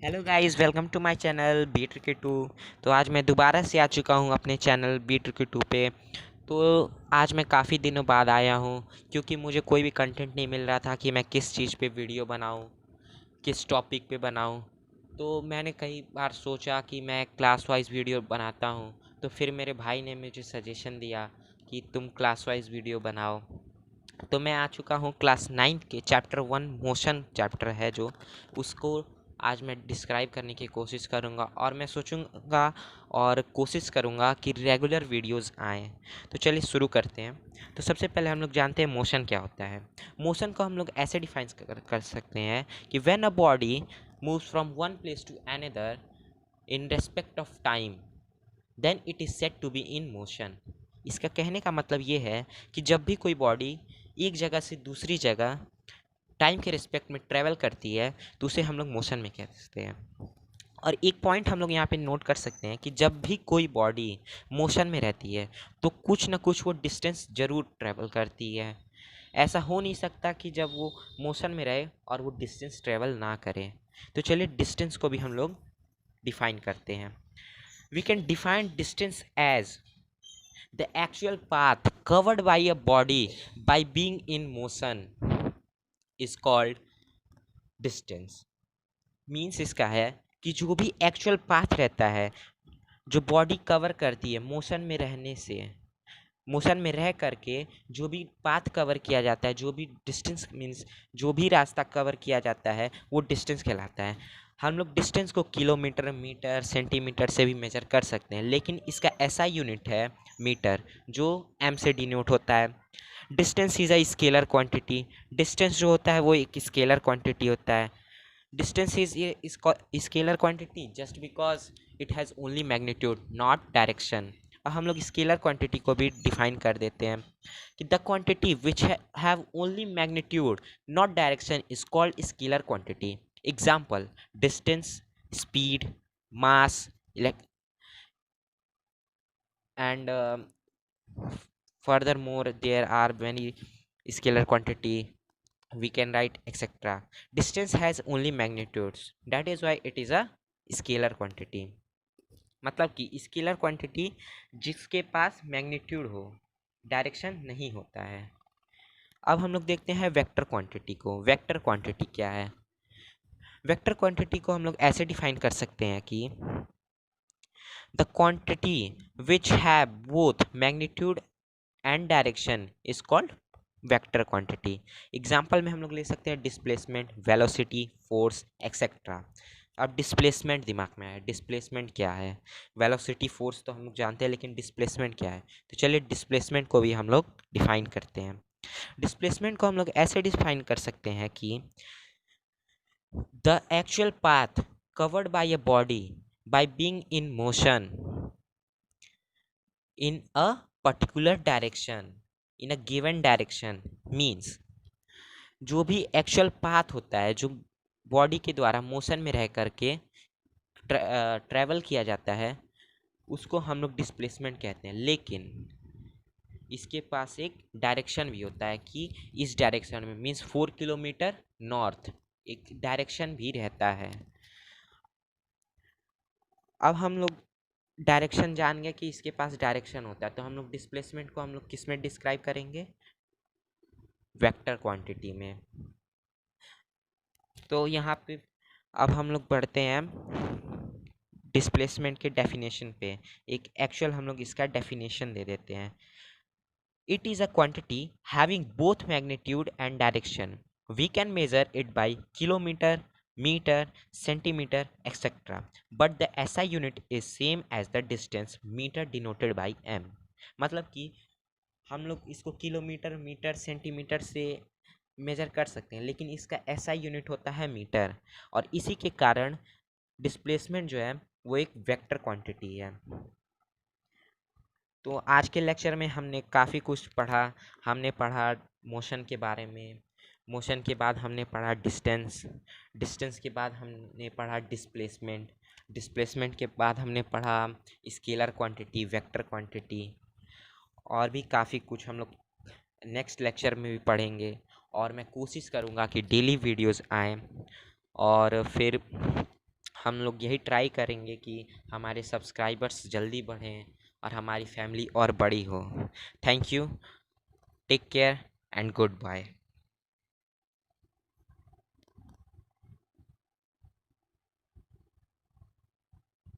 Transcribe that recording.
Hello guys, welcome to my channel be tricky too. तो आज मैं दोबारा से आ चुका हूँ अपने चैनल बी ट्रिकी टू पे। तो आज मैं काफ़ी दिनों बाद आया हूँ क्योंकि मुझे कोई भी कंटेंट नहीं मिल रहा था कि मैं किस चीज़ पे वीडियो बनाऊँ, किस टॉपिक पे बनाऊँ। तो मैंने कई बार सोचा कि मैं क्लास वाइज वीडियो बनाता हूँ। तो फिर मेरे भाई ने मुझे सजेशन दिया कि तुम क्लास वाइज वीडियो बनाओ। तो मैं आ चुका हूँ क्लास 9 के चैप्टर 1 मोशन चैप्टर है जो, उसको आज मैं डिस्क्राइब करने की कोशिश करूँगा और मैं सोचूंगा और कोशिश करूँगा कि रेगुलर वीडियोस आएँ। तो चलिए शुरू करते हैं। तो सबसे पहले हम लोग जानते हैं मोशन क्या होता है। मोशन को हम लोग ऐसे डिफाइन कर सकते हैं कि when a body moves from one place to another in respect of time then it is said to be in motion. इसका कहने का मतलब ये है कि जब भी कोई बॉडी एक जगह से दूसरी जगह टाइम के रिस्पेक्ट में ट्रैवल करती है तो उसे हम लोग मोशन में कह सकते हैं। और एक पॉइंट हम लोग यहाँ पे नोट कर सकते हैं कि जब भी कोई बॉडी मोशन में रहती है तो कुछ ना कुछ वो डिस्टेंस ज़रूर ट्रैवल करती है। ऐसा हो नहीं सकता कि जब वो मोशन में रहे और वो डिस्टेंस ट्रैवल ना करे। तो चलिए डिस्टेंस को भी हम लोग डिफाइन करते हैं। We can define distance as the actual path covered by a body by being in motion is called distance। Means इसका है कि जो भी एक्चुअल पाथ रहता है जो बॉडी कवर करती है मोशन में रहने से, मोशन में रह करके जो भी पाथ कवर किया जाता है, जो भी डिस्टेंस मीन्स जो भी रास्ता कवर किया जाता है वो डिस्टेंस कहलाता है। हम लोग डिस्टेंस को किलोमीटर, मीटर, सेंटीमीटर से भी मेजर कर सकते हैं, लेकिन इसका ऐसा यूनिट है मीटर, जो एम से डिनोट होता है। Distance is a scalar quantity. Distance जो होता है वो एक स्केलर क्वांटिटी होता है। डिस्टेंस इज ये scalar quantity just because it has only magnitude not direction. अब हम लोग स्केलर क्वांटिटी को भी डिफाइन कर देते हैं कि the quantity which have only magnitude not direction is called scalar quantity. Example distance, speed, mass and furthermore there are many scalar quantity we can write etc. Distance has only magnitudes, that is why it is a scalar quantity। मतलब कि scalar quantity जिसके पास magnitude हो, direction नहीं होता है। अब हम लोग देखते हैं वेक्टर क्वांटिटी को। वेक्टर क्वांटिटी क्या है? वेक्टर क्वांटिटी को हम लोग ऐसे डिफाइन कर सकते हैं कि the quantity which have both magnitude and direction is called vector quantity. Example में हम लोग ले सकते हैं डिस्प्लेसमेंट, वेलोसिटी, फोर्स एक्सेट्रा। अब डिस्प्लेसमेंट दिमाग में आया, डिस्प्लेसमेंट क्या है? वेलोसिटी, फोर्स तो हम लोग जानते हैं, लेकिन डिस्प्लेसमेंट क्या है? तो चलिए डिस्प्लेसमेंट को भी हम लोग डिफाइन करते हैं। डिस्प्लेसमेंट को हम लोग ऐसे डिफाइन कर सकते हैं कि the actual path covered by a body by being in motion in a particular direction in a given direction means जो भी एक्चुअल पाथ होता है जो बॉडी के द्वारा मोशन में रह करके ट्रैवल किया जाता है उसको हम लोग डिस्प्लेसमेंट कहते हैं। लेकिन इसके पास एक डायरेक्शन भी होता है कि इस डायरेक्शन में मीन्स 4 किलोमीटर नॉर्थ एक डायरेक्शन भी रहता है। अब हम लोग डायरेक्शन जान गए कि इसके पास डायरेक्शन होता है, तो हम लोग डिस्प्लेसमेंट को हम लोग किस में डिस्क्राइब करेंगे? वेक्टर क्वांटिटी में। तो यहाँ पे अब हम लोग बढ़ते हैं डिस्प्लेसमेंट के डेफिनेशन पे। एक एक्चुअल हम लोग इसका डेफिनेशन दे देते हैं। It is a quantity having both magnitude and direction. We can measure it by kilometre, metre, centimetre etcetera, but the SI unit is same as the distance metre denoted by M. मतलब कि हम लोग इसको kilometre, metre, centimetre से measure कर सकते हैं, लेकिन इसका एसआई यूनिट होता है मीटर। और इसी के कारण डिस्प्लेसमेंट जो है वो एक वेक्टर क्वांटिटी है। तो आज के लेक्चर में हमने काफ़ी कुछ पढ़ा। हमने पढ़ा मोशन के बारे में, मोशन के बाद हमने पढ़ा डिस्टेंस, डिस्टेंस के बाद हमने पढ़ा डिस्प्लेसमेंट, डिस्प्लेसमेंट के बाद हमने पढ़ा स्केलर क्वांटिटी, वेक्टर क्वांटिटी, और भी काफ़ी कुछ हम लोग नेक्स्ट लेक्चर में भी पढ़ेंगे। और मैं कोशिश करूँगा कि डेली वीडियोस आएँ। और फिर हम लोग यही ट्राई करेंगे कि हमारे सब्सक्राइबर्स जल्दी बढ़ें और हमारी फैमिली और बड़ी हो। Thank you, take care and good bye.